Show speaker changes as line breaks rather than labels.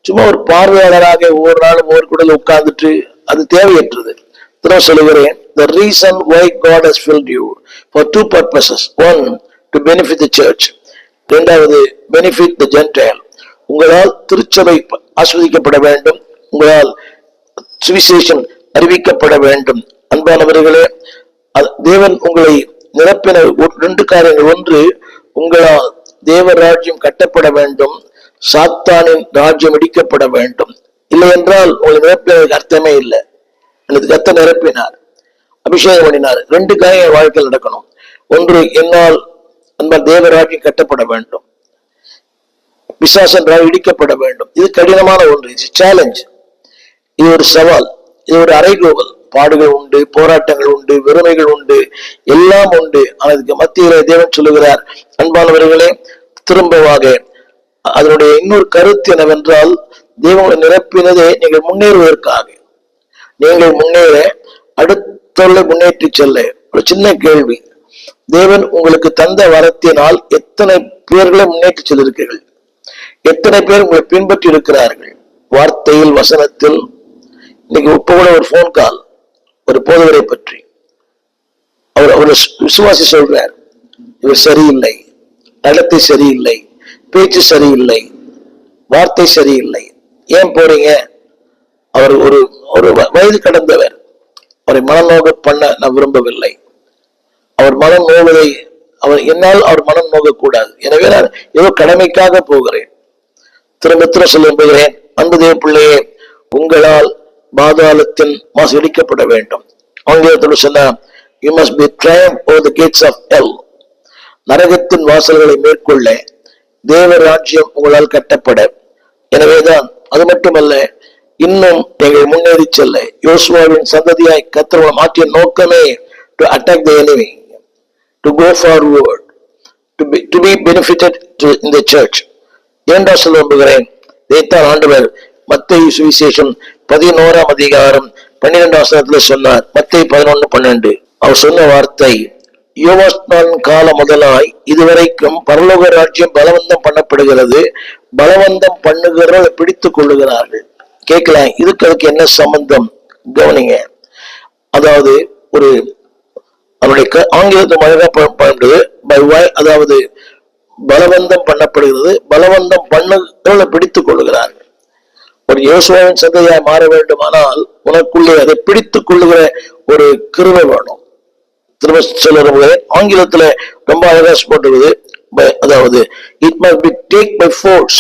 சும்மா ஒரு பார்வையாளராக ஒவ்வொரு நாளும் ஒவ்வொரு கூட உட்கார்ந்துட்டு அது தேவையற்றது. திரும்ப சொல்லுகிறேன், the reason why God has filled you for two purposes. One, to benefit the church. இரண்டாவது, benefit the Gentile. உங்களால் திருச்சபை ஆஸ்வதிக்கப்பட வேண்டும், உங்களால் சுவிசேஷம் அறிவிக்கப்பட வேண்டும். அன்பானவர்களே, தேவன் உங்களை நிரப்பின ரெண்டு காரியங்கள். ஒன்று, உங்களால் தேவ ராஜ்யம் கட்டப்பட வேண்டும், சாத்தானின் ராஜ்யம் இடிக்கப்பட வேண்டும். இல்லை என்றால் உங்களை நிரப்பினதுக்கு அர்த்தமே இல்லை. எனக்கு கத்த நிரப்பினார், அபிஷேகம் பண்ணினார். ரெண்டு காரியம் வாழ்க்கையில் நடக்கணும். ஒன்று, என்னால் தேவ ராஜ்யம் கட்டப்பட வேண்டும், பிசாசன் இடிக்கப்பட வேண்டும். இது கடினமான ஒன்று, இது சேலஞ்ச், இது ஒரு சவால், இது ஒரு அறைகூவல். பாடுகள் உண்டு, போராட்டங்கள் உண்டு, வெறுமைகள் உண்டு, எல்லாம் உண்டு. அதுக்கு மத்தியிலே தேவன் சொல்லுகிறார், அன்பானவர்களே, திரும்பவாக அதனுடைய இன்னொரு கருத்து என்னவென்றால், தேவனை நிரப்பினதே நீங்கள் முன்னேறுவதற்காக. நீங்கள் முன்னேற, அடுத்த முன்னேற்றி செல்ல. ஒரு சின்ன கேள்வி, தேவன் உங்களுக்கு தந்த வரத்தினால் எத்தனை பேர்களை முன்னேற்றி செல்லிருக்கிறீர்கள்? எத்தனை பேர் உங்களை பின்பற்றி இருக்கிறார்கள்? வார்த்தையில், வசனத்தில். இன்னைக்கு இப்ப கூட ஒரு போன் கால், ஒரு போதவரை பற்றி அவர் விசுவாசி சொல்றார், இவர் சரியில்லை, நடத்தை சரியில்லை, பேச்சு சரியில்லை, வார்த்தை சரியில்லை. ஏன் போறீங்க? அவர் ஒரு ஒரு வயது கடந்தவர், அவரை மனநோக பண்ண நான் விரும்பவில்லை. அவர் மனம் நோவதை என்னால் அவர் மனம் நோகக்கூடாது. எனவே நான் ஏதோ கடமைக்காக போகிறேன். திரும்ப சொல்ல விரும்புகிறேன், அன்பு தேவ பிள்ளையே, உங்களால் பாதாளத்தின் மாசு இடிக்கப்பட வேண்டும். ஆங்கிலத்தில் சொன்னா, you must be triumph over the gates of hell. நரகத்தின் வாசல்களை மேற்கொள்ள தேவ ராஜ்யம் உங்களால் கட்டப்பட. எனவேதான், அது மட்டுமல்ல, இன்னும் நீங்கள் முன்னேறி செல்ல யோசுவாவின் சந்ததியாய் கர்த்தர் மாற்றிய நோக்கமே to attack the enemy, to go forward, to be benefited in the church. இரண்டாம் சொல்ல விரும்புகிறேன், இதைத்தான் ஆண்டவர் மத்தேயு சுவிசேஷம் 11ஆம் அதிகாரம் 12ஆம் வசனத்துல சொன்னார். மத்தேயு 11:12 அவர் சொன்ன வார்த்தை, யோவான் காலம் முதலாய் இதுவரைக்கும் பரலோக ராஜ்யம் பலவந்தம் பண்ணப்படுகிறது, பலவந்தம் பண்ணுகிறவர்கள் பிடித்துக் கொள்ளுகிறார்கள். கேட்கலாம், இதுக்கு அதுக்கு என்ன சம்பந்தம்? கவனிங்க. அதாவது ஒரு அவருடைய ஆங்கிலத்தை அழகா அதாவது பலவந்தம் பண்ணப்படுகிறது, பலவந்தம் பண்ணுகிறவர்களை பிடித்துக் கொள்ளுகிறார்கள். ஒரு யோசுவாவின் சந்ததியாய் மாற வேண்டுமானால் உனக்குள்ளே அதை பிடித்துக் கொள்ளுகிற ஒரு கிருபை வேணும். திரும்ப சொல்ல ஆங்கிலத்துல ரொம்ப அழகா போட்டுருது, அதாவது it must be take by force.